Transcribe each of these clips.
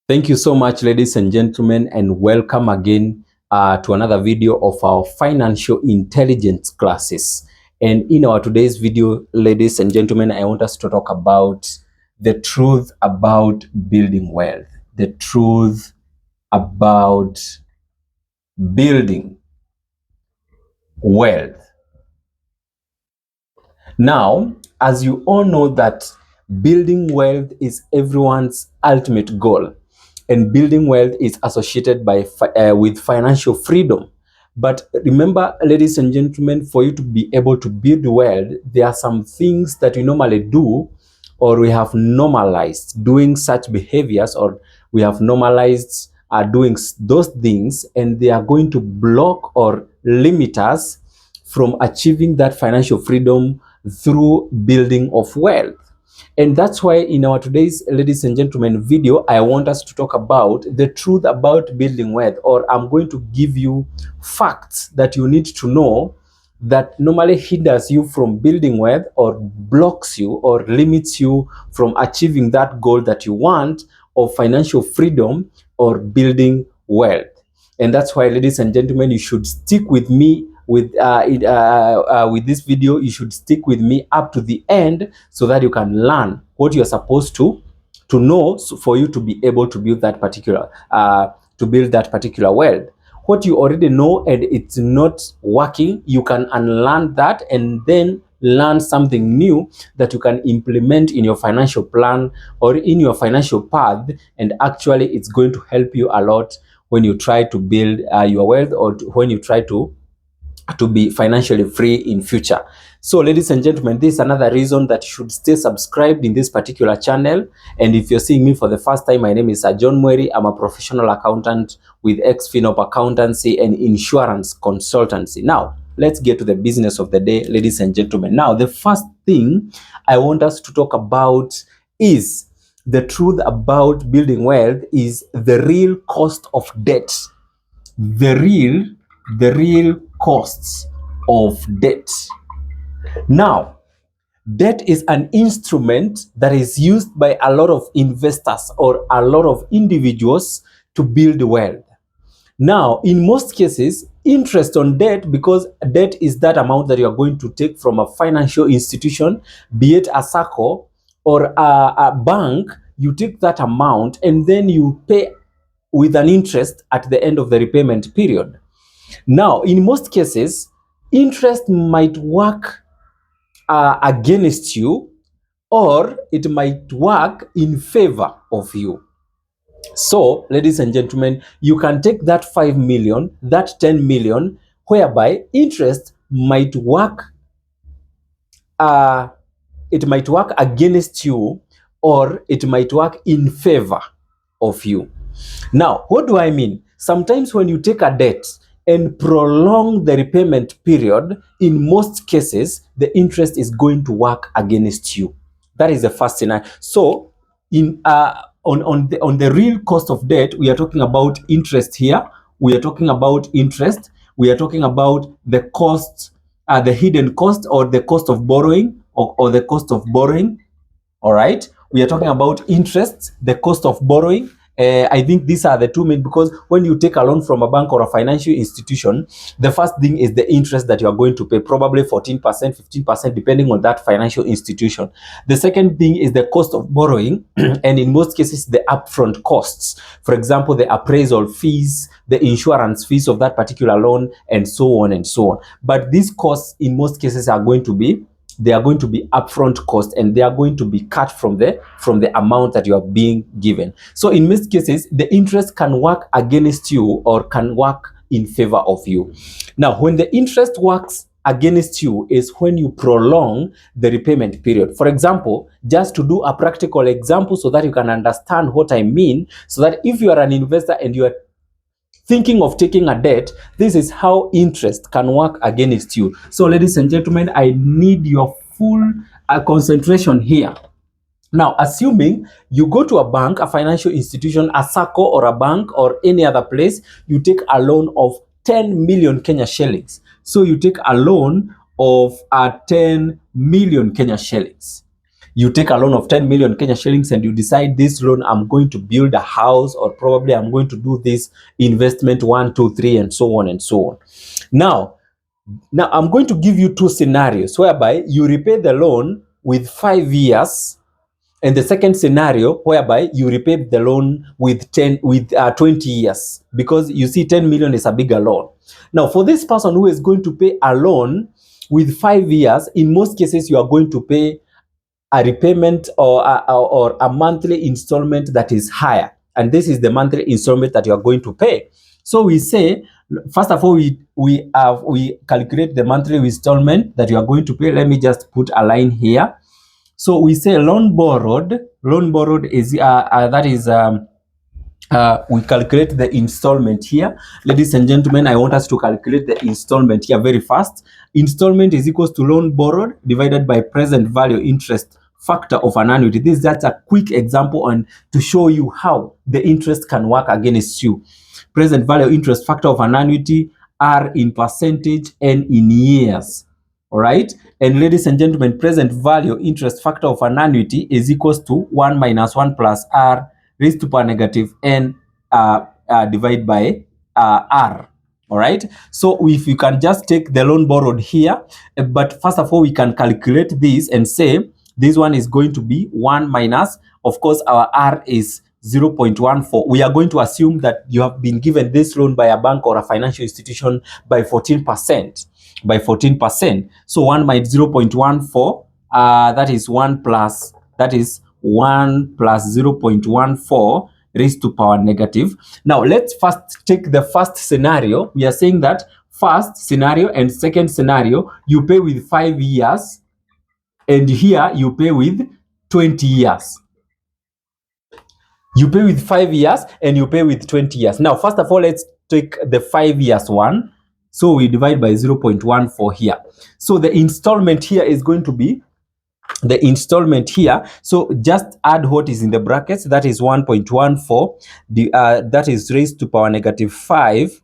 Thank you so much, ladies and gentlemen, and welcome again to another video of our financial intelligence classes. And in our today's video, ladies and gentlemen, I want us to talk about the truth about building wealth, the truth about building wealth. Now, as you all know that building wealth is everyone's ultimate goal, and building wealth is associated with financial freedom. But remember, ladies and gentlemen, for you to be able to build wealth, there are some things that we normally do, or we have normalized doing such behaviors, or we have normalized doing those things, and they are going to block or limit us from achieving that financial freedom through building of wealth. And that's why in our today's, ladies and gentlemen, video, I want us to talk about the truth about building wealth, or I'm going to give you facts that you need to know that normally hinders you from building wealth, or blocks you or limits you from achieving that goal that you want of financial freedom or building wealth. And that's why, ladies and gentlemen, you should stick with me with this video. You should stick with me up to the end so that you can learn what you're supposed to know, for you to be able to build that particular wealth. What you already know and it's not working, you can unlearn that and then learn something new that you can implement in your financial plan or in your financial path, and actually it's going to help you a lot when you try to build your wealth, or when you try to be financially free in future. So, ladies and gentlemen, this is another reason that you should stay subscribed in this particular channel. And if you're seeing me for the first time, my name is John Mweri. I'm a professional accountant with ex-FinOp accountancy and insurance consultancy. Now, let's get to the business of the day, ladies and gentlemen. Now, the first thing I want us to talk about is the truth about building wealth is the real cost of debt. The real costs of debt. Now, debt is an instrument that is used by a lot of investors or a lot of individuals to build wealth. Now, in most cases, interest on debt, because debt is that amount that you are going to take from a financial institution, be it a SACCO or a bank, you take that amount and then you pay with an interest at the end of the repayment period. Now, in most cases, interest might work against you, or it might work in favor of you. So, ladies and gentlemen, you can take that 5 million, that 10 million, whereby interest might work, it might work against you, or it might work in favor of you. Now, what do I mean? Sometimes when you take a debt and prolong the repayment period, in most cases, the interest is going to work against you. That is the first thing. So, on the real cost of debt, we are talking about interest here. We are talking about interest. We are talking about the cost, the hidden cost, or the cost of borrowing, or the cost of borrowing. All right. We are talking about interest, the cost of borrowing. I think these are the two main, because when you take a loan from a bank or a financial institution, the first thing is the interest that you are going to pay, probably 14%, 15%, depending on that financial institution. The second thing is the cost of borrowing, and in most cases, the upfront costs. For example, the appraisal fees, the insurance fees of that particular loan, and so on and so on. But these costs, in most cases, are going to be upfront costs, and they are going to be cut from the amount that you are being given. So in most cases, the interest can work against you or can work in favor of you. Now, when the interest works against you is when you prolong the repayment period. For example, just to do a practical example so that you can understand what I mean, so that if you are an investor and you are thinking of taking a debt, this is how interest can work against you. So, ladies and gentlemen, I need your full concentration here. Now, assuming you go to a bank, a financial institution, a SACCO or a bank or any other place, you take a loan of 10 million Kenya shillings. So you take a loan of 10 million Kenya shillings. you take a loan of 10 million Kenya shillings and you decide this loan, I'm going to build a house, or probably I'm going to do this investment 1, 2, 3, and so on and so on. Now I'm going to give you two scenarios whereby you repay the loan with 5 years, and the second scenario whereby you repay the loan with 20 years, because you see 10 million is a bigger loan. Now for this person who is going to pay a loan with 5 years, in most cases you are going to pay a repayment or a monthly installment that is higher, and this is the monthly installment that you are going to pay. So we say, first of all, we calculate the monthly installment that you are going to pay. Let me just put a line here. So we say loan borrowed is that is we calculate the installment here. Ladies and gentlemen, I want us to calculate the installment here very fast. Installment is equals to loan borrowed divided by present value interest factor of an annuity. This is just a quick example on to show you how the interest can work against you. Present value interest factor of an annuity, R in percentage, N in years. All right. And ladies and gentlemen, present value interest factor of an annuity is equals to 1 minus 1 plus R raised to power negative N divided by R. All right. So if you can just take the loan borrowed here, but first of all, we can calculate this and say this one is going to be 1 minus, of course, our R is 0.14. We are going to assume that you have been given this loan by a bank or a financial institution by 14%. So 1 minus 0.14, that is 1 plus 0.14 raised to power negative. Now let's first take the first scenario. We are saying that first scenario and second scenario, you pay with 5 years, and here you pay with 20 years. You pay with 5 years and you pay with 20 years. Now, first of all, let's take the 5 years one. So we divide by 0.14 here. So the installment here is going to be the installment here. So just add what is in the brackets. That is 1.14. That is raised to power negative 5.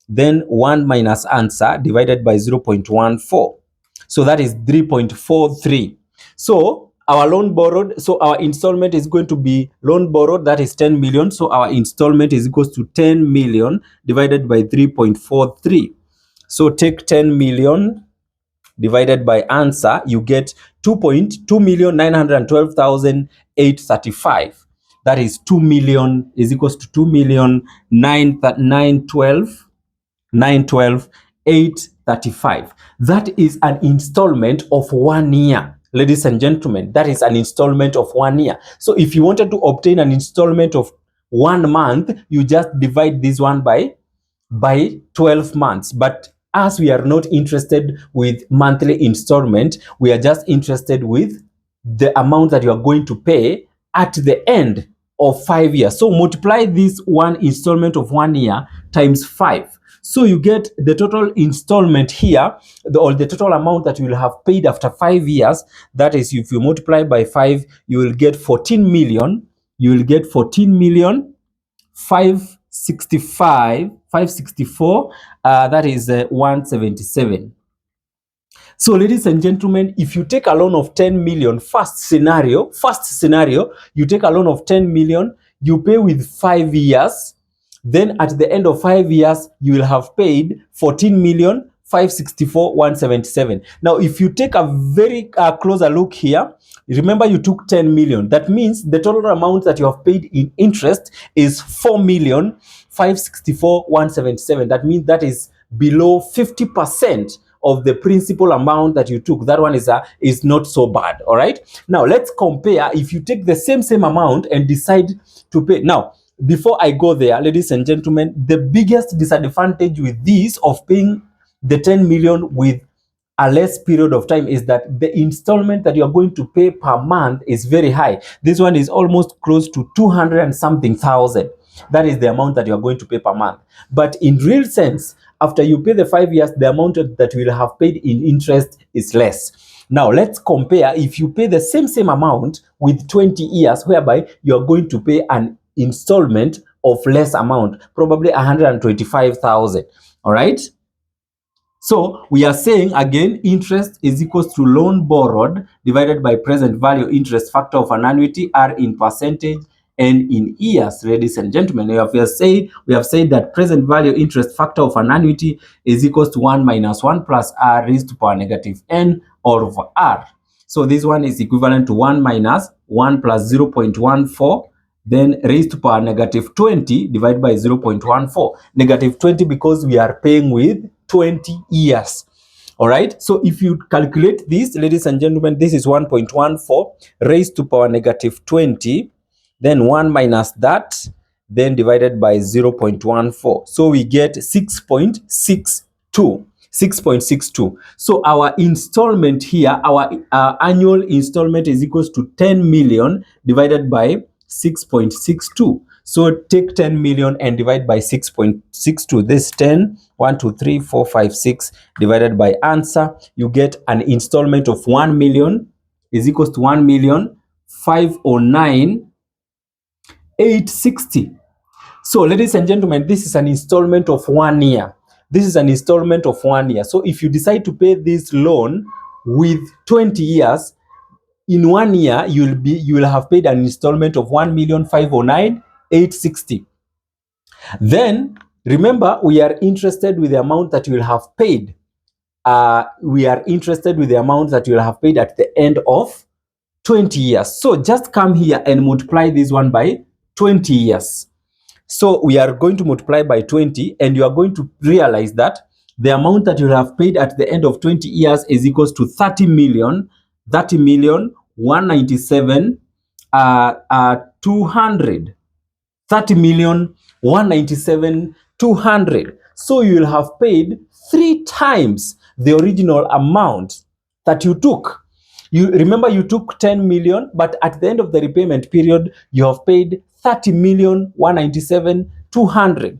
Then 1 minus answer divided by 0.14. So that is 3.43. So our loan borrowed, so our installment is going to be loan borrowed, that is 10 million. So our installment is equals to 10 million divided by 3.43. So take 10 million divided by answer, you get 2,912,835. That is 2 million is equals to 2,912,835. That is an installment of 1 year. Ladies and gentlemen, that is an installment of 1 year. So if you wanted to obtain an installment of 1 month, you just divide this one by 12 months. But as we are not interested with monthly installment, we are just interested with the amount that you are going to pay at the end of 5 years. So multiply this one installment of 1 year times 5. So you get the total installment here, the total amount that you will have paid after 5 years. That is, if you multiply by 5, you will get 14 million. You will get 14 million 564. That is 177. So ladies and gentlemen, if you take a loan of 10 million, first scenario, you take a loan of 10 million, you pay with 5 years. Then at the end of 5 years, you will have paid 14,564,177. Now, if you take a very closer look here, remember you took 10 million. That means the total amount that you have paid in interest is 4,564,177. That means that is below 50% of the principal amount that you took. That one is not so bad. All right. Now let's compare. If you take the same amount and decide to pay now. Before I go there, ladies and gentlemen, the biggest disadvantage with this of paying the 10 million with a less period of time is that the installment that you are going to pay per month is very high. This one is almost close to 200 and something thousand. That is the amount that you are going to pay per month. But in real sense, after you pay the 5 years, the amount that you will have paid in interest is less. Now, let's compare if you pay the same amount with 20 years, whereby you are going to pay an installment of less amount, probably 125,000. All right. So we are saying again, interest is equals to loan borrowed divided by present value interest factor of an annuity, R in percentage and in years. Ladies and gentlemen, we have said that present value interest factor of an annuity is equals to 1 minus 1 plus R raised to power negative n over R. So this one is equivalent to 1 minus 1 plus 0.14, then raised to power negative 20 divided by 0.14. Negative 20 because we are paying with 20 years. All right. So if you calculate this, ladies and gentlemen, this is 1.14 raised to power negative 20, then 1 minus that, then divided by 0.14. So we get 6.62. 6.62. So our installment here, our annual installment is equals to 10 million divided by 6.62. So take 10 million and divide by 6.62. This 10, 1, 2, 3, 4, 5, 6 divided by answer. You get an installment of 1 million is equals to 1,509,860. So ladies and gentlemen, this is an installment of 1 year. This is an installment of 1 year. So if you decide to pay this loan with 20 years, in 1 year, you will have paid an installment of 1,509,860. Then remember, we are interested with the amount that you will have paid. We are interested with the amount that you will have paid at the end of 20 years. So just come here and multiply this one by 20 years. So we are going to multiply by 20, and you are going to realize that the amount that you have paid at the end of 20 years is equals to 30 million 197 200. 30,197,200. So you will have paid 3 times the original amount that you took. You remember you took 10 million, but at the end of the repayment period, you have paid 30,197,200.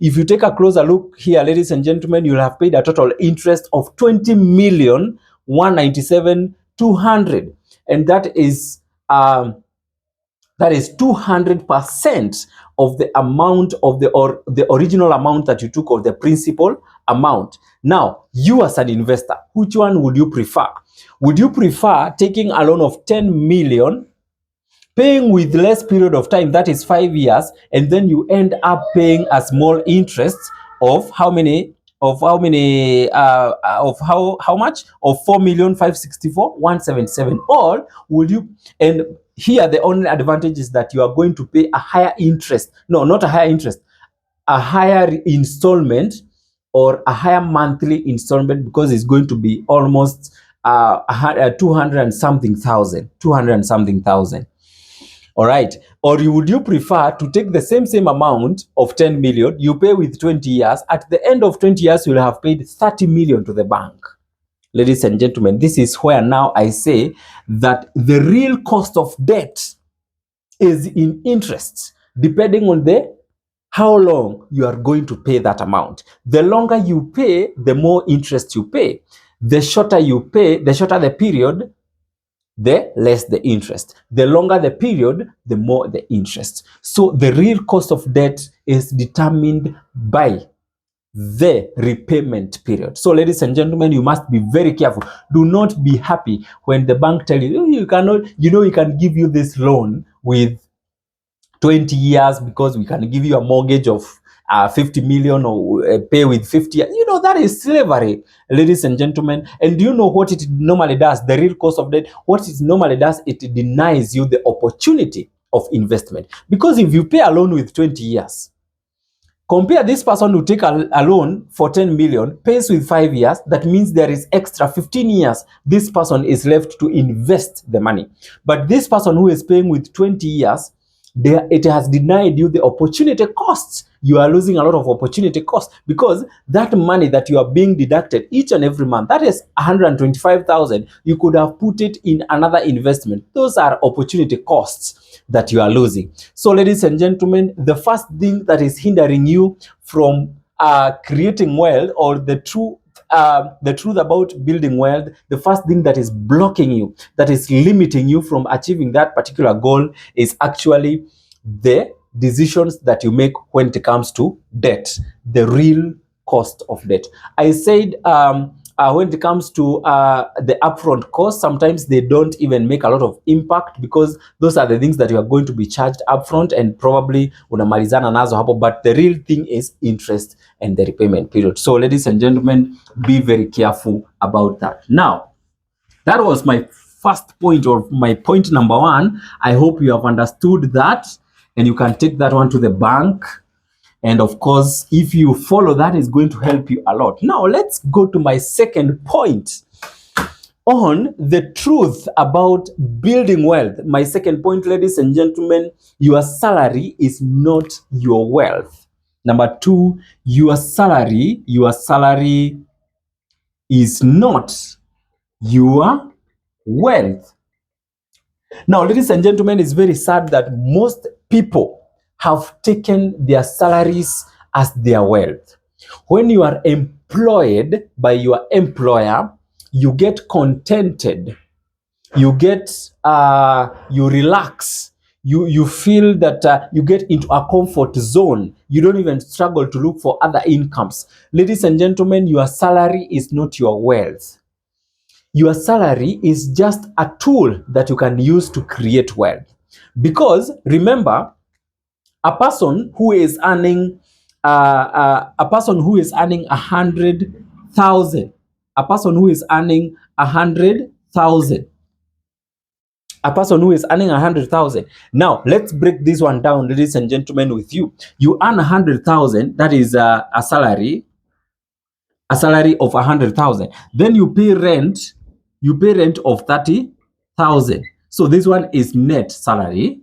If you take a closer look here, ladies and gentlemen, you'll have paid a total interest of 20,197,200, and that is 200% of the amount of the original amount that you took, of the principal amount. Now, you as an investor, which one would you prefer? Would you prefer taking a loan of 10 million, paying with less period of time, that is 5 years, and then you end up paying a small interest of how much? Of 4,564,177? Or would you, and here the only advantage is that you are going to pay a higher interest, no, not a higher interest, a higher installment, or a higher monthly installment, because it's going to be almost 200 and something thousand. All right. Or would you prefer to take the same amount of 10 million, you pay with 20 years, at the end of 20 years, you'll have paid 30 million to the bank. Ladies and gentlemen, this is where now I say that the real cost of debt is in interest, depending on how long you are going to pay that amount. The longer you pay, the more interest you pay. The shorter you pay, the shorter the period, the less the interest. The longer the period, the more the interest. So the real cost of debt is determined by the repayment period. So ladies and gentlemen, you must be very careful. Do not be happy when the bank tell you, you cannot, we can give you this loan with 20 years because we can give you a mortgage of 50 million, or pay with 50. That is slavery, ladies and gentlemen. And do you know what it normally does? The real cost of debt, what it normally does, it denies you the opportunity of investment. Because if you pay a loan with 20 years, compare this person who take a loan for 10 million, pays with 5 years, that means there is extra 15 years this person is left to invest the money. But this person who is paying with 20 years, it has denied you the opportunity costs. You are losing a lot of opportunity costs, because that money that you are being deducted each and every month, that is 125,000, you could have put it in another investment. Those are opportunity costs that you are losing. So ladies and gentlemen, the first thing that is hindering you from creating wealth, or the truth about building wealth, the first thing that is blocking you, that is limiting you from achieving that particular goal, is actually the decisions that you make when it comes to debt. The real cost of debt. I said when it comes to the upfront cost, sometimes they don't even make a lot of impact because those are the things that you are going to be charged upfront and probably unamalizana nazo hapo, but the real thing is interest and the repayment period. So ladies and gentlemen, be very careful about that. Now, that was my first point, or my point number one. I hope you have understood that and you can take that one to the bank. And of course, if you follow that, is going to help you a lot. Now, let's go to my second point on the truth about building wealth. My second point, ladies and gentlemen, your salary is not your wealth. Number two, your salary is not your wealth. Now, ladies and gentlemen, it's very sad that most people have taken their salaries as their wealth. When you are employed by your employer, you get contented, you relax, you feel that you get into a comfort zone. You don't even struggle to look for other incomes. Ladies and gentlemen, your salary is not your wealth. Your salary is just a tool that you can use to create wealth. Because remember, a person who is earning 100,000, a person who is earning 100,000, a person who is earning 100,000. Now, let's break this one down, ladies and gentlemen, with you. You earn 100,000, that is a salary of 100,000. Then you pay rent of 30,000. So this one is net salary.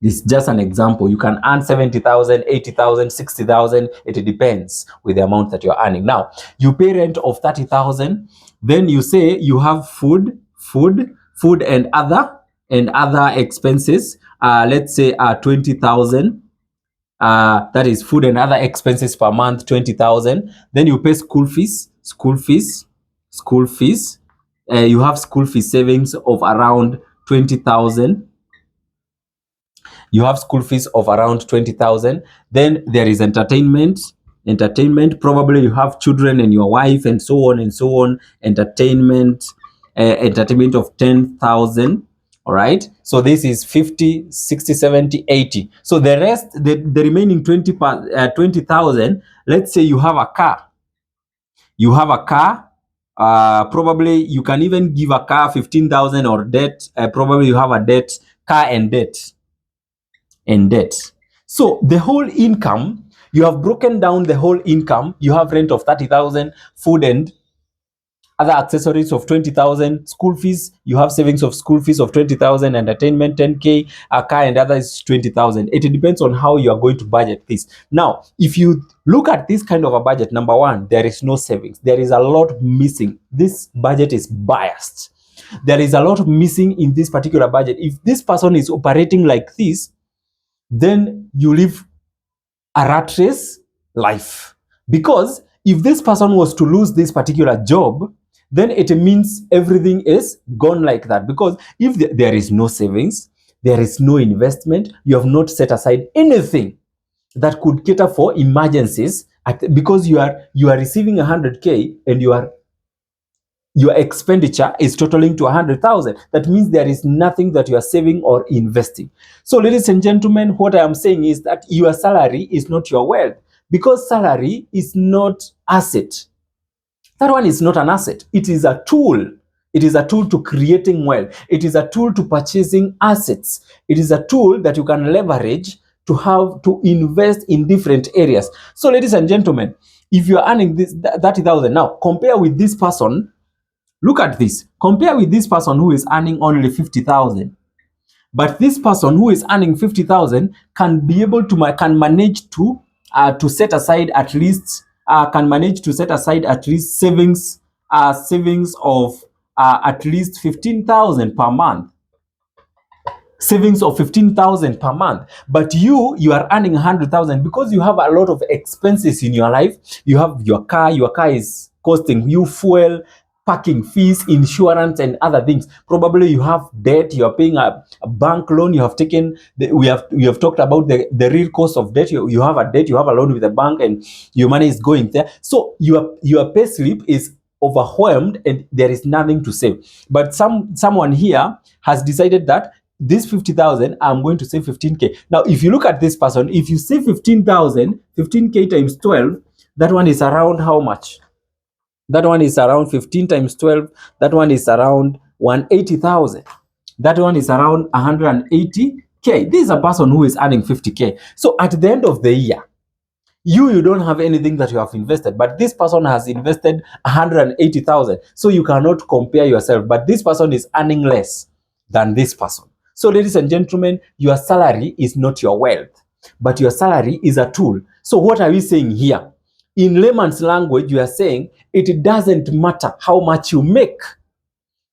This is just an example. You can earn 70,000, 80,000, 60,000. It depends with the amount that you're earning. Now, you pay rent of 30,000. Then you say you have food and other expenses. Let's say 20,000. That is food and other expenses per month, 20,000. Then you pay school fees. You have school fee savings of around 20,000. You have school fees of around 20,000. Then there is entertainment. Probably you have children and your wife and so on and so on. Entertainment of 10,000. All right. So this is 50, 60, 70, 80. So the rest, the remaining 20,000, let's say you have a car. Probably you can even give a car 15,000 or debt. Probably you have a debt, car and debt. So the whole income, you have broken down the whole income. You have rent of 30,000, food and other accessories of 20,000, school fees, you have savings of school fees of 20,000, entertainment 10K, a car and others 20,000. It depends on how you are going to budget this. Now, if you look at this kind of a budget, number one, there is no savings. There is a lot missing. This budget is biased. There is a lot missing in this particular budget. If this person is operating like this, then you live a rat race life. Because if this person was to lose this particular job, then it means everything is gone like that. Because if there is no savings, there is no investment, you have not set aside anything that could cater for emergencies, because you are receiving 100K and your expenditure is totaling to 100,000. That means there is nothing that you are saving or investing. So ladies and gentlemen, what I am saying is that your salary is not your wealth, because salary is not asset. That one is not an asset. It is a tool. It is a tool to creating wealth. It is a tool to purchasing assets. It is a tool that you can leverage to have to invest in different areas. So ladies and gentlemen, if you are earning this 30,000, now compare with this person. Look at this. Compare with this person who is earning only 50,000. But this person who is earning 50,000 can be able to manage to set aside at least savings of at least 15,000 per month. Savings of 15,000 per month. But you are earning 100,000 because you have a lot of expenses in your life. You have your car. Your car is costing you fuel. parking fees, insurance, and other things. Probably you have debt, you are paying a bank loan, you have taken, we have talked about the real cost of debt. You have a debt, you have a loan with the bank, and your money is going there. So your pay slip is overwhelmed and there is nothing to save. But someone here has decided that this 50,000, I'm going to save 15K. Now, if you look at this person, if you save 15,000, 15K times 12, that one is around how much? That one is around 15 times 12. That one is around 180,000. That one is around 180K. This is a person who is earning 50K. So at the end of the year, you don't have anything that you have invested, but this person has invested 180,000. So you cannot compare yourself, but this person is earning less than this person. So ladies and gentlemen, your salary is not your wealth, but your salary is a tool. So what are we saying here? In layman's language, you are saying it doesn't matter how much you make.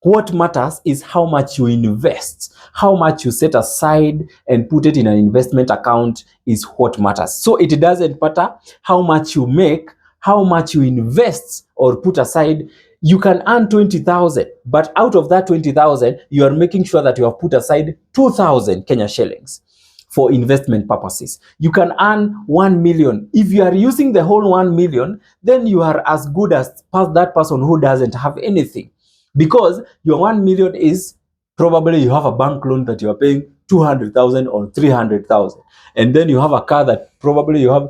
What matters is how much you invest, how much you set aside and put it in an investment account is what matters. So it doesn't matter how much you make, how much you invest or put aside. You can earn 20,000, but out of that 20,000, you are making sure that you have put aside 2,000 Kenya shillings for investment purposes. You can earn 1 million. If you are using the whole 1 million, then you are as good as that person who doesn't have anything. Because your 1 million is probably you have a bank loan that you are paying 200,000 or 300,000. And then you have a car that probably you have,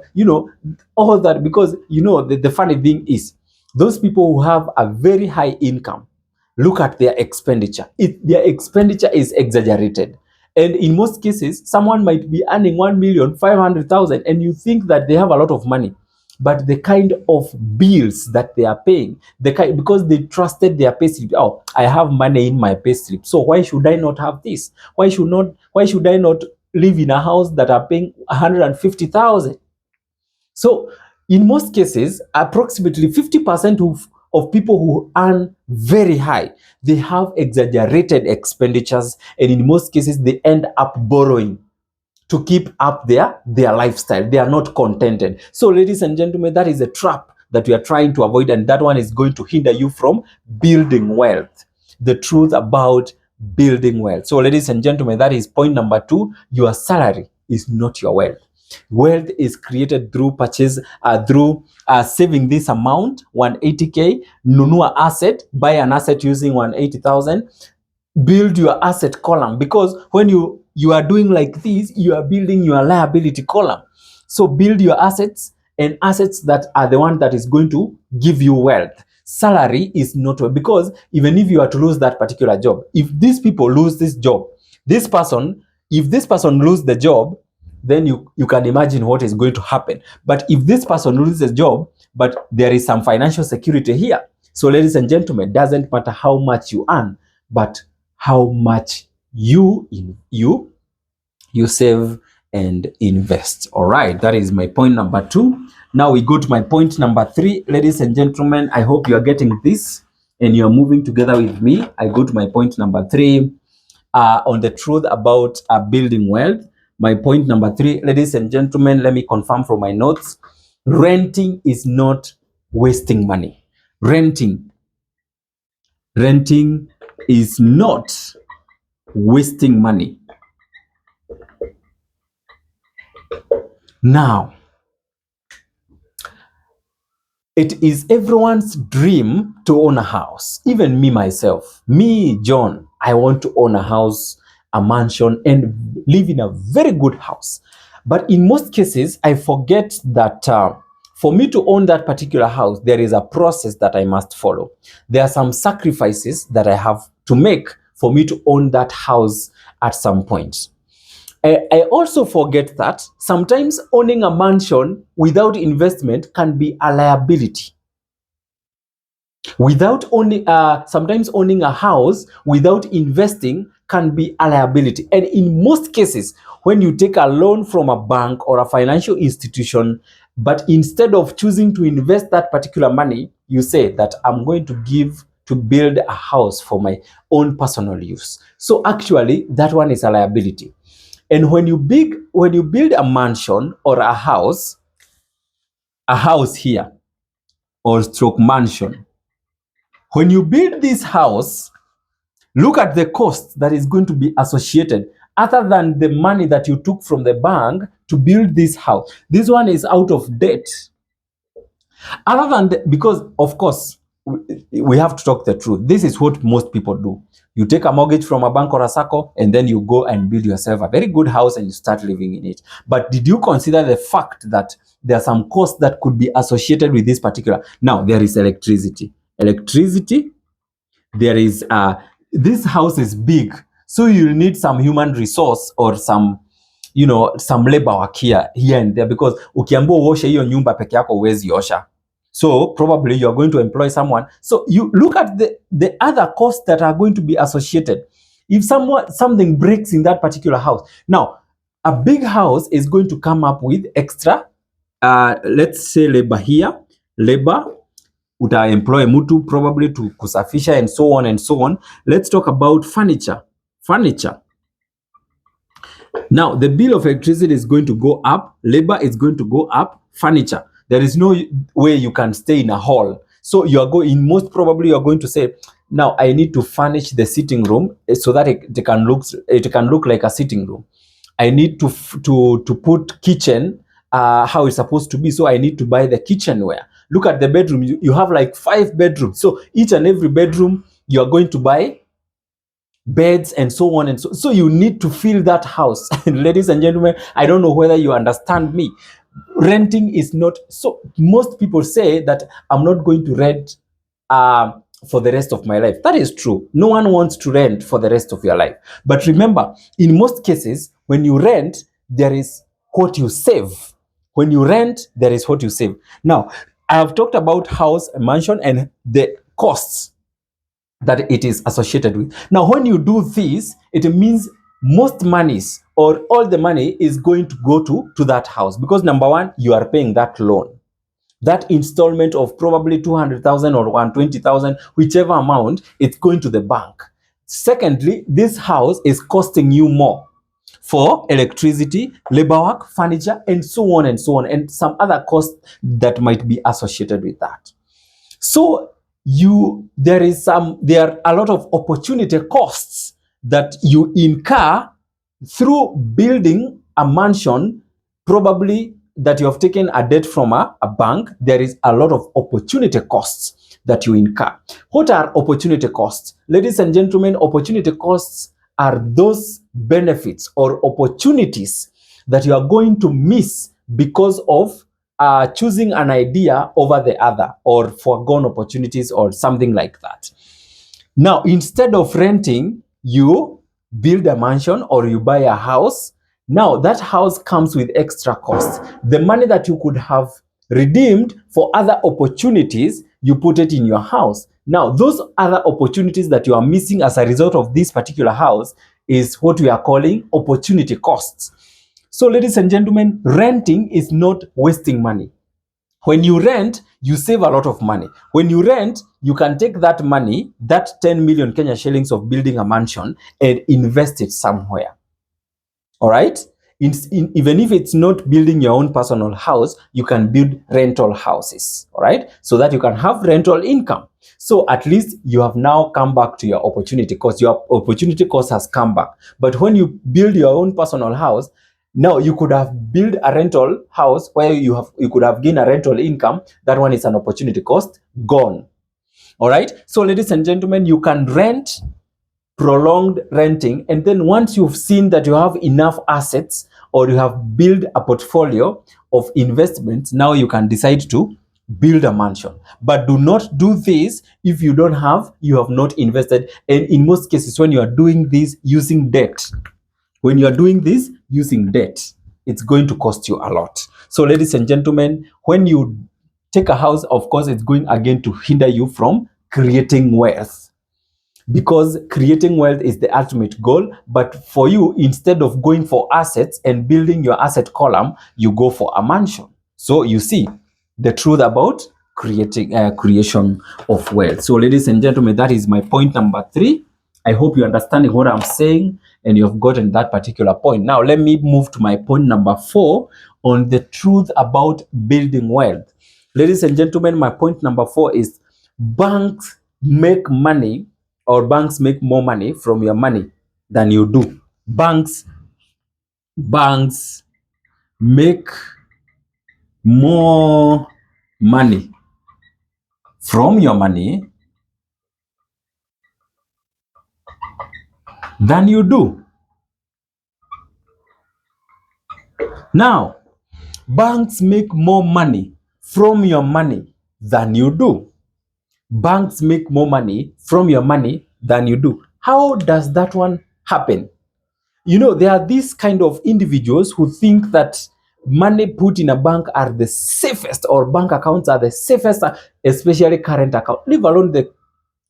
all that. Because, the funny thing is, those people who have a very high income, look at their expenditure. Their expenditure is exaggerated. And in most cases, someone might be earning 1,500,000 and you think that they have a lot of money. But the kind of bills that they are paying, because they trusted their payslip. Oh, I have money in my payslip, so why should I not have this? Why should I not live in a house that are paying 150,000? So in most cases, approximately 50% of people who earn very high, they have exaggerated expenditures, and in most cases, they end up borrowing to keep up their lifestyle. They are not contented. So ladies and gentlemen, that is a trap that we are trying to avoid, and that one is going to hinder you from building wealth. The truth about building wealth. So ladies and gentlemen, that is point number 2. Your salary is not your wealth. Wealth is created through purchase, through saving this amount, 180K, nunua asset, buy an asset using 180,000, build your asset column, because when you are doing like this, you are building your liability column. So build your assets, and assets that are the one that is going to give you wealth. Salary is not, because even if you are to lose that particular job, if these people lose this job, if this person lose the job, then you can imagine what is going to happen. But if this person loses the job, but there is some financial security here. So ladies and gentlemen, it doesn't matter how much you earn, but how much you save and invest. All right, that is my point number 2. Now we go to my point number 3. Ladies and gentlemen, I hope you are getting this and you are moving together with me. I go to my point number 3 on the truth about building wealth. My point number 3, ladies and gentlemen, let me confirm from my notes. Renting is not wasting money. Renting is not wasting money. Now, it is everyone's dream to own a house. Even me myself, John, I want to own a house, a mansion, and live in a very good house. But in most cases, I forget that for me to own that particular house, there is a process that I must follow. There are some sacrifices that I have to make for me to own that house at some point. I also forget that sometimes owning a mansion without investment can be a liability. Sometimes owning a house without investing can be a liability. And in most cases, when you take a loan from a bank or a financial institution, but instead of choosing to invest that particular money, you say that I'm going to build a house for my own personal use. So actually, that one is a liability. And when you build a mansion or a house here, or stroke mansion, When you build this house, look at the cost that is going to be associated other than the money that you took from the bank to build this house. This one is out of debt. Other than because of course we have to talk the truth. This is what most people do. You take a mortgage from a bank or a SACCO and then you go and build yourself a very good house and you start living in it. But did you consider the fact that there are some costs that could be associated with this particular? Now, there is electricity. There is this house is big, so you need some human resource or some some labor work here and there, because ukiambiwa uoshe hiyo nyumba peke yako huwezi osha. So probably you are going to employ someone. So you look at the other costs that are going to be associated if something breaks in that particular house. Now, a big house is going to come up with extra let's say labor here, uta employ mtu probably to kusafisha and so on and so on. Let's talk about furniture. Now, the bill of electricity is going to go up, labor is going to go up, furniture. There is no way you can stay in a hall. So you are going, most probably you are going to say, now I need to furnish the sitting room so that it can look like a sitting room. I need to put kitchen how it's supposed to be. So I need to buy the kitchenware. Look at the bedroom. You have like 5 bedrooms. So each and every bedroom, you are going to buy beds and so on and so you need to fill that house. Ladies and gentlemen, I don't know whether you understand me. Renting is not so. Most people say that I'm not going to rent for the rest of my life. That is true. No one wants to rent for the rest of your life. But remember, in most cases, when you rent, there is what you save. When you rent, there is what you save. Now, I have talked about house, mansion, and the costs that it is associated with. Now, when you do this, it means most monies or all the money is going to go to that house, because number one, you are paying that loan, that installment of probably 200,000 or 120,000, whichever amount, it's going to the bank. Secondly, this house is costing you more for electricity, labor work, furniture, and so on, and some other costs that might be associated with that. So there are a lot of opportunity costs that you incur through building a mansion, probably that you have taken a debt from a bank. There is a lot of opportunity costs that you incur. What are opportunity costs? Ladies and gentlemen, opportunity costs are those benefits or opportunities that you are going to miss because of choosing an idea over the other, or foregone opportunities or something like that. Now, instead of renting, you build a mansion or you buy a house. Now, that house comes with extra costs. The money that you could have redeemed for other opportunities, you put it in your house. Now, those other opportunities that you are missing as a result of this particular house is what we are calling opportunity costs. So, ladies and gentlemen, renting is not wasting money. When you rent, you save a lot of money. When you rent, you can take that money, that 10 million Kenya shillings of building a mansion, and invest it somewhere. All right? Even if it's not building your own personal house, you can build rental houses. All right? So that you can have rental income. So at least you have now come back to your opportunity cost. Your opportunity cost has come back. But when you build your own personal house, now you could have built a rental house where you could have gained a rental income. That one is an opportunity cost gone. All right. So ladies and gentlemen, you can rent, prolonged renting, and then once you've seen that you have enough assets or you have built a portfolio of investments, now you can decide to build a mansion. But do not do this if you have not invested. And in most cases, when you are doing this using debt, it's going to cost you a lot. So ladies and gentlemen, when you take a house, of course, it's going again to hinder you from creating wealth, because creating wealth is the ultimate goal. But for you, instead of going for assets and building your asset column, you go for a mansion. So you see the truth about creation of wealth. So ladies and gentlemen, that is my point number 3. I hope you're understanding what I'm saying and you've gotten that particular point. Now, let me move to my point number 4 on the truth about building wealth. Ladies and gentlemen, my point number 4 is banks make money, or banks make more money from your money than you do. Banks make more money from your money than you do. Now, banks make more money from your money than you do. Banks make more money from your money than you do. How does that one happen? You know, there are these kind of individuals who think that money put in a bank are the safest, or bank accounts are the safest, especially current account, leave alone the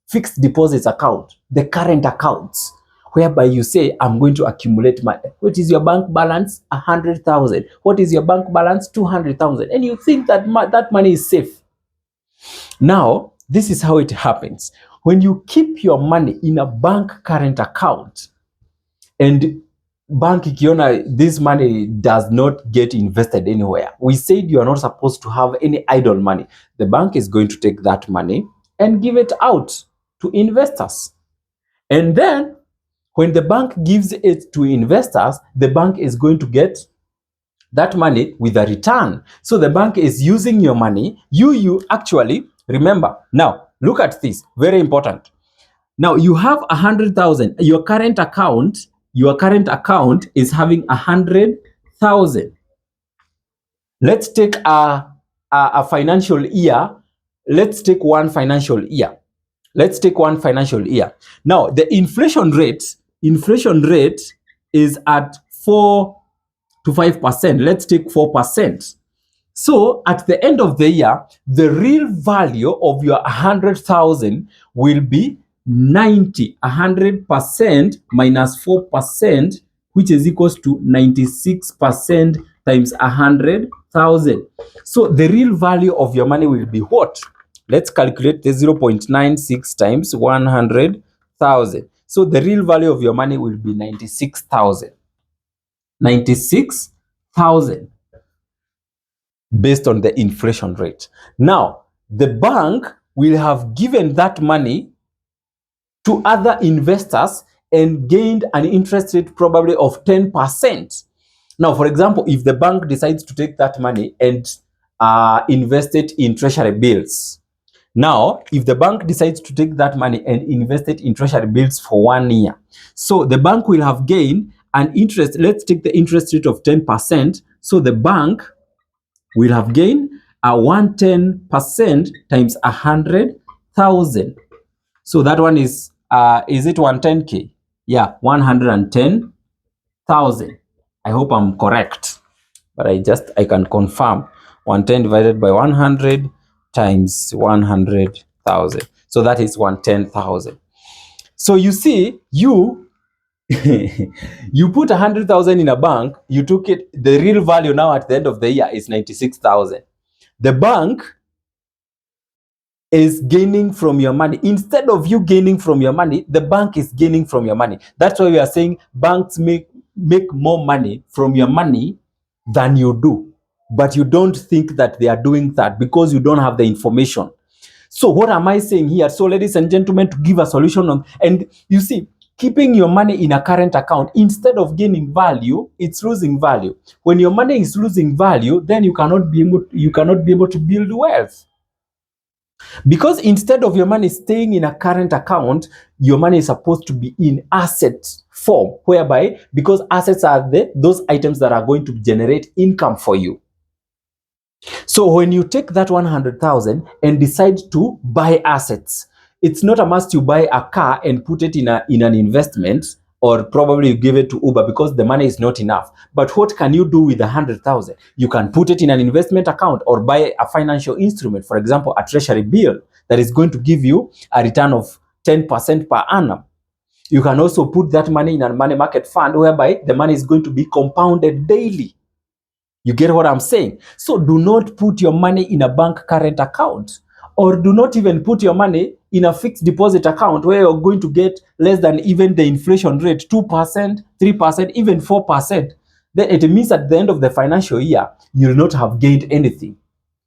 fixed deposits account, the current accounts, whereby you say, I'm going to accumulate my, what is your bank balance? 100,000. What is your bank balance? 200,000. And you think that that money is safe. Now, this is how it happens. When you keep your money in a bank current account, and bank ikiona this money does not get invested anywhere, we said you are not supposed to have any idle money. The bank is going to take that money and give it out to investors. And then when the bank gives it to investors, the bank is going to get that money with a return. So the bank is using your money. You actually, remember, now look at this, very important. Now you have 100,000. Your current account is having 100,000. Let's take a financial year. Let's take one financial year. Now the inflation rate is at 4 to 5%. Let's take 4%. So at the end of the year, the real value of your 100,000 will be 90. 100% minus 4%, which is equals to 96% times 100,000. So the real value of your money will be what? Let's calculate the 0.96 times 100,000. So the real value of your money will be 96,000. 96,000 based on the inflation rate. Now, the bank will have given that money to other investors and gained an interest rate probably of 10%. Now, for example, if the bank decides to take that money and invest it in treasury bills. Now, if the bank decides to take that money and invest it in treasury bills for 1 year, so the bank will have gained an interest. Let's take the interest rate of 10%. So the bank will have gained a 110% times 100,000. So that one is it 110K? Yeah, 110,000. I hope I'm correct, but I can confirm. 110 divided by 100 times 100,000. So that is 110,000. So you see, you put 100,000 in a bank, you took it, the real value now at the end of the year is 96,000. The bank is gaining from your money. Instead of you gaining from your money, the bank is gaining from your money. That's why we are saying banks make more money from your money than you do. But you don't think that they are doing that because you don't have the information. So what am I saying here? So ladies and gentlemen, to give a solution on, and you see, keeping your money in a current account, instead of gaining value, it's losing value. When your money is losing value, then you cannot be able to build wealth. Because instead of your money staying in a current account, your money is supposed to be in asset form, whereby, because assets are those items that are going to generate income for you. So when you take that 100,000 and decide to buy assets, it's not a must you buy a car and put it in an investment, or probably you give it to Uber because the money is not enough. But what can you do with 100,000? You can put it in an investment account or buy a financial instrument, for example, a treasury bill that is going to give you a return of 10% per annum. You can also put that money in a money market fund, whereby the money is going to be compounded daily. You get what I'm saying? So do not put your money in a bank current account, or do not even put your money in a fixed deposit account where you're going to get less than even the inflation rate, 2%, 3%, even 4%. Then it means at the end of the financial year, you will not have gained anything.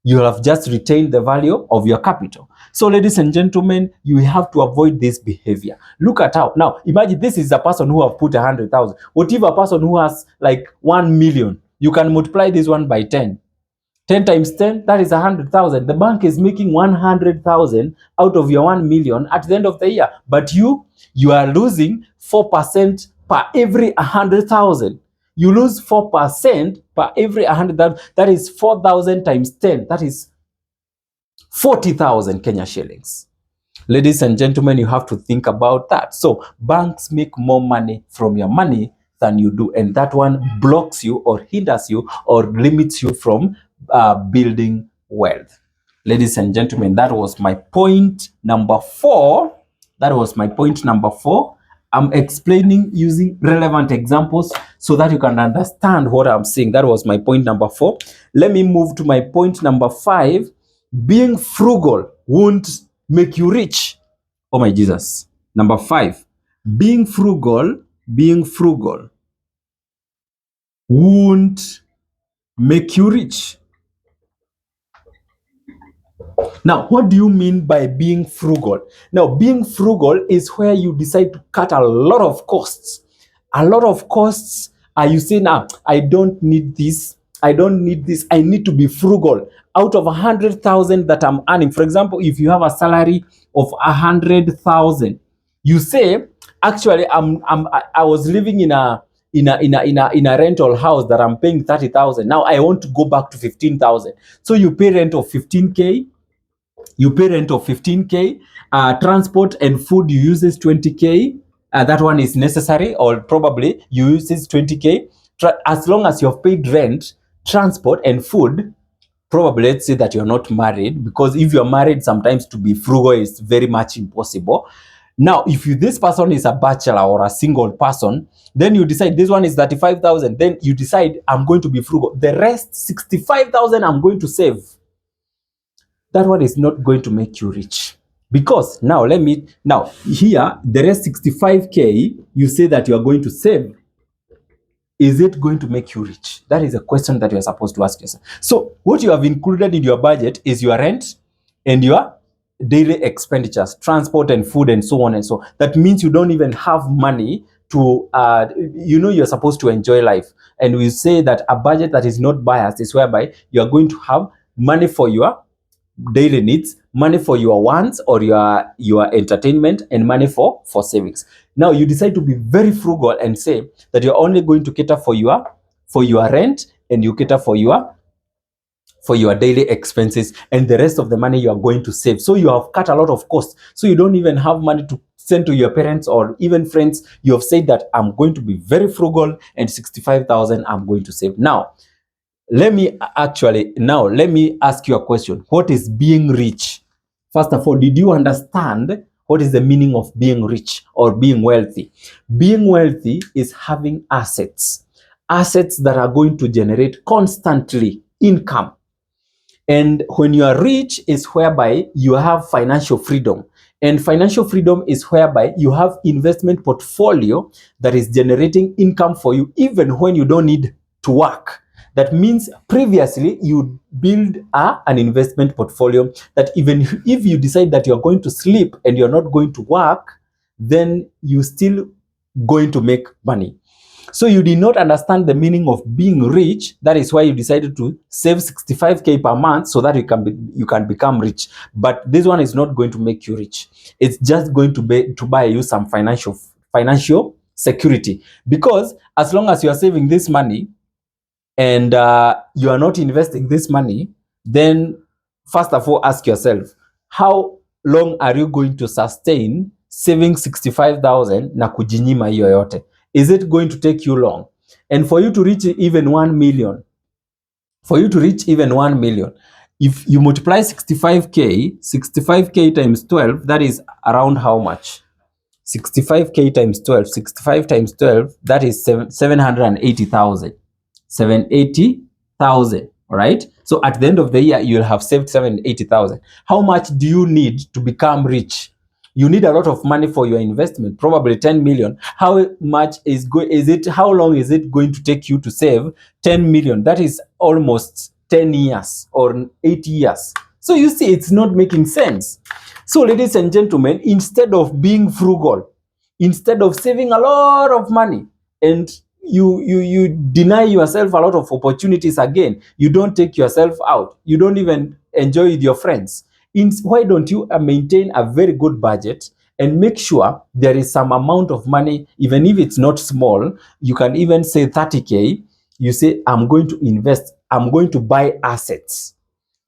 You have just retained the value of your capital. So, ladies and gentlemen, you have to avoid this behavior. Look at how, now imagine this is a person who have put 100,000. What if a person who has like 1 million? You can multiply this one by 10. 10 times 10, that is 100,000. The bank is making 100,000 out of your 1 million at the end of the year. But you are losing 4% per every 100,000. You lose 4% per every 100,000. That is 4,000 times 10. That is 40,000 Kenya shillings. Ladies and gentlemen, you have to think about that. So banks make more money from your money than you do, and that one blocks you or hinders you or limits you from building wealth. Ladies and gentlemen, that was my point number 4. That was my point number 4. I'm explaining using relevant examples so that you can understand what I'm saying. That was my point number 4. Let me move to my point number 5. Being frugal won't make you rich. Oh my Jesus. Number 5. Being frugal won't make you rich. Now, what do you mean by being frugal? Now, being frugal is where you decide to cut a lot of costs. A lot of costs. You say, now, I don't need this. I don't need this. I need to be frugal. Out of 100,000 that I'm earning, for example, if you have a salary of 100,000, you say, actually, I was living in a rental house that I'm paying 30,000. Now I want to go back to 15,000. So you pay rent of 15K. Transport and food you uses 20K. That one is necessary, or probably you uses 20K. As long as you have paid rent, transport and food, probably let's say that you're not married, because if you're married, sometimes to be frugal is very much impossible. Now, if this person is a bachelor or a single person, then you decide this one is 35,000. Then you decide, I'm going to be frugal. The rest, 65,000, I'm going to save. That one is not going to make you rich. Because now here, the rest 65K, you say that you are going to save. Is it going to make you rich? That is a question that you're supposed to ask yourself. So what you have included in your budget is your rent and your daily expenditures, transport and food and so on and so on. That means you don't even have money to, you're supposed to enjoy life. And we say that a budget that is not biased is whereby you're going to have money for your daily needs, money for your wants or your entertainment, and money for savings. Now you decide to be very frugal and say that you're only going to cater for your rent, and you cater for your daily expenses, and the rest of the money you are going to save. So you have cut a lot of costs. So you don't even have money to send to your parents or even friends. You have said that I'm going to be very frugal, and 65,000 I'm going to save. Now, let me ask you a question. What is being rich? First of all, did you understand what is the meaning of being rich or being wealthy? Being wealthy is having assets that are going to generate constantly income. And when you are rich is whereby you have financial freedom. And financial freedom is whereby you have investment portfolio that is generating income for you even when you don't need to work. That means previously you build an investment portfolio that even if you decide that you're going to sleep and you're not going to work, then you're still going to make money. So you did not understand the meaning of being rich. That is why you decided to save 65K per month so that you can become rich. But this one is not going to make you rich. It's just going to buy you some financial security. Because as long as you are saving this money and you are not investing this money, then first of all, ask yourself, how long are you going to sustain saving 65,000 na kujinyima hiyo yote? Is it going to take you long? And for you to reach even 1 million, if you multiply 65K times 12, that is around how much? 65K times 12, 65 times 12, that is 780,000. 780,000, all right? So at the end of the year, you'll have saved 780,000. How much do you need to become rich? You need a lot of money for your investment, probably 10 million. How long is it going to take you to save 10 million? That is almost 10 years or 8 years. So you see, it's not making sense. So ladies and gentlemen, instead of being frugal, instead of saving a lot of money, and you deny yourself a lot of opportunities again, you don't take yourself out, you don't even enjoy with your friends. Why don't you maintain a very good budget and make sure there is some amount of money, even if it's not small, you can even say 30K, you say, I'm going to invest, I'm going to buy assets.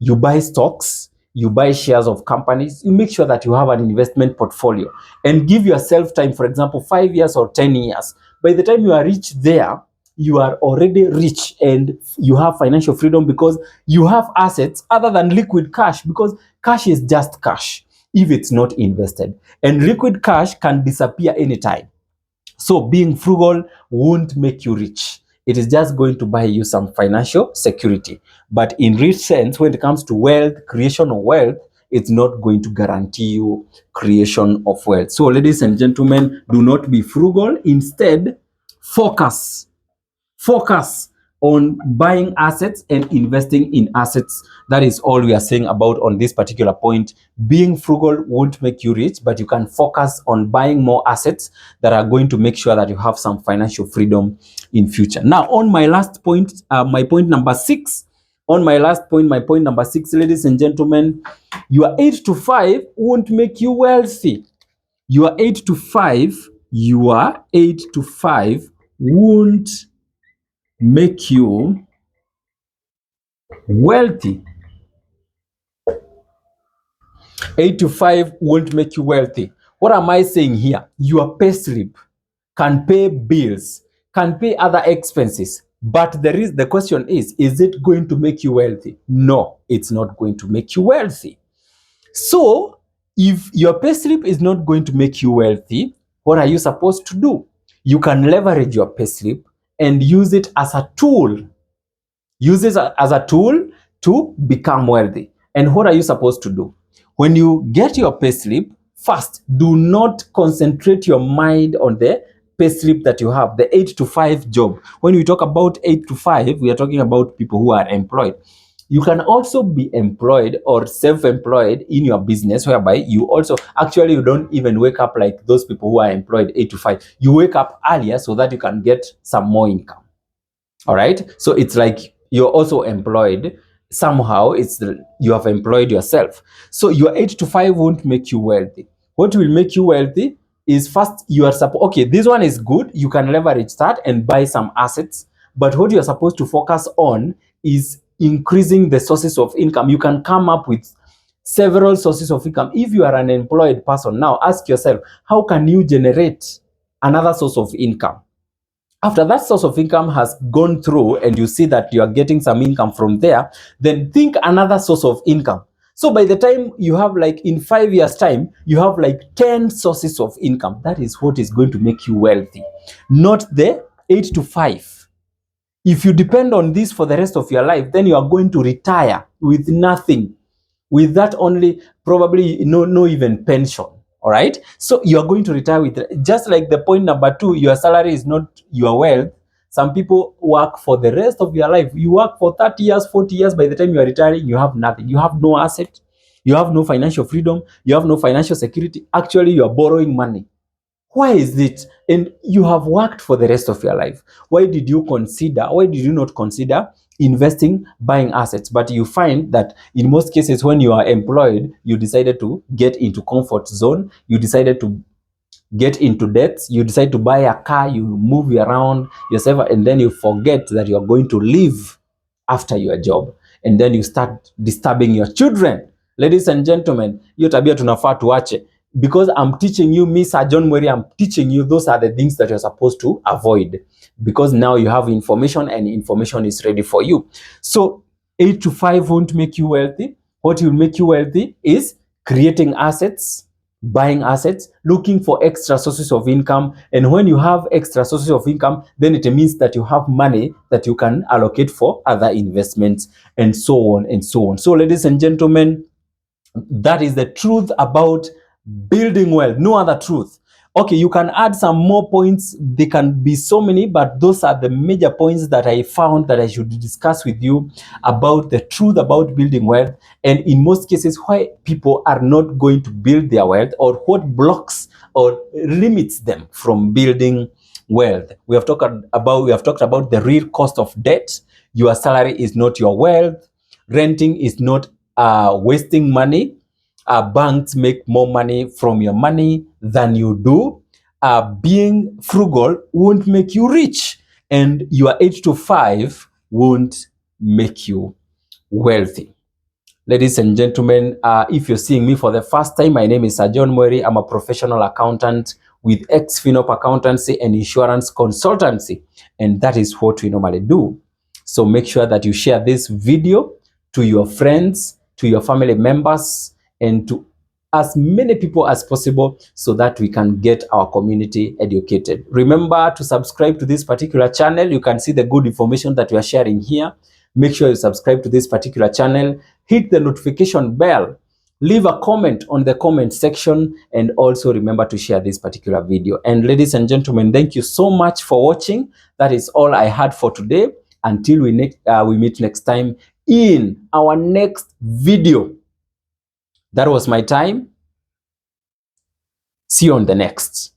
You buy stocks, you buy shares of companies, you make sure that you have an investment portfolio and give yourself time, for example, 5 years or 10 years. By the time you are rich there, you are already rich and you have financial freedom because you have assets other than liquid cash, because cash is just cash if it's not invested, and liquid cash can disappear anytime. So being frugal won't make you rich. It is just going to buy you some financial security. But in real sense, when it comes to wealth, creation of wealth, it's not going to guarantee you creation of wealth. So ladies and gentlemen, do not be frugal. Instead, focus Focus on buying assets and investing in assets. That is all we are saying about on this particular point. Being frugal won't make you rich, but you can focus on buying more assets that are going to make sure that you have some financial freedom in future. Now, on my last point, my point number 6, my point number 6, ladies and gentlemen, your 8 to 5 won't make you wealthy. Your 8 to 5 won't make you wealthy. 8 to 5 won't make you wealthy. What am I saying here? Your pay slip can pay bills, can pay other expenses, but the question is it going to make you wealthy? No, it's not going to make you wealthy. So if your pay slip is not going to make you wealthy, what are you supposed to do? You can leverage your pay slip and use it as a tool. Use it as a tool to become wealthy. And what are you supposed to do? When you get your payslip, first, do not concentrate your mind on the payslip that you have, the 8 to 5 job. When we talk about 8 to 5, we are talking about people who are employed. You can also be employed or self-employed in your business, whereby you also, actually, you don't even wake up like those people who are employed 8 to 5. You wake up earlier so that you can get some more income. All right. So it's like you're also employed. Somehow you have employed yourself. So your 8 to 5 won't make you wealthy. What will make you wealthy is, first, you are okay, this one is good. You can leverage that and buy some assets. But what you're supposed to focus on is increasing the sources of income. You can come up with several sources of income. If you are an employed person, now ask yourself, how can you generate another source of income? After that source of income has gone through and you see that you are getting some income from there, then think another source of income. So by the time you have, like, in 5 years time, you have like 10 sources of income. That is what is going to make you wealthy, not the 8 to 5. If you depend on this for the rest of your life, then you are going to retire with nothing. With that only, probably no even pension. All right. So you are going to retire with, just like the point number 2, your salary is not your wealth. Some people work for the rest of your life. You work for 30 years, 40 years. By the time you are retiring, you have nothing. You have no asset. You have no financial freedom. You have no financial security. Actually, you are borrowing money. Why is it? And you have worked for the rest of your life. Why did you not consider investing, buying assets? But you find that in most cases, when you are employed, you decided to get into comfort zone. You decided to get into debts. You decide to buy a car. You move around yourself, and then you forget that you are going to live after your job. And then you start disturbing your children. Ladies and gentlemen, hiyo tabia tunafaa tuache. Because I'm teaching you, Mr. John Murray, I'm teaching you, those are the things that you're supposed to avoid. Because now you have information and information is ready for you. So 8 to 5 won't make you wealthy. What will make you wealthy is creating assets, buying assets, looking for extra sources of income. And when you have extra sources of income, then it means that you have money that you can allocate for other investments, and so on and so on. So ladies and gentlemen, that is the truth about building wealth. No other truth. Okay, you can add some more points. There can be so many, but those are the major points that I found that I should discuss with you about the truth about building wealth, and in most cases, why people are not going to build their wealth, or what blocks or limits them from building wealth. We have talked about the real cost of debt. Your salary is not your wealth. Renting is not wasting money. Banks make more money from your money than you do. Being frugal won't make you rich, and your 8 to 5 won't make you wealthy. Ladies and gentlemen, if you're seeing me for the first time, my name is Sir John Mweri. I'm a professional accountant with Ex-Finop Accountancy and Insurance Consultancy, and that is what we normally do. So make sure that you share this video to your friends, to your family members, and to as many people as possible so that we can get our community educated. Remember to subscribe to this particular channel. You can see the good information that we are sharing here. Make sure you subscribe to this particular channel. Hit the notification bell. Leave a comment on the comment section, and also remember to share this particular video. And ladies and gentlemen, thank you so much for watching. That is all I had for today. Until we meet next time in our next video. That was my time. See you on the next.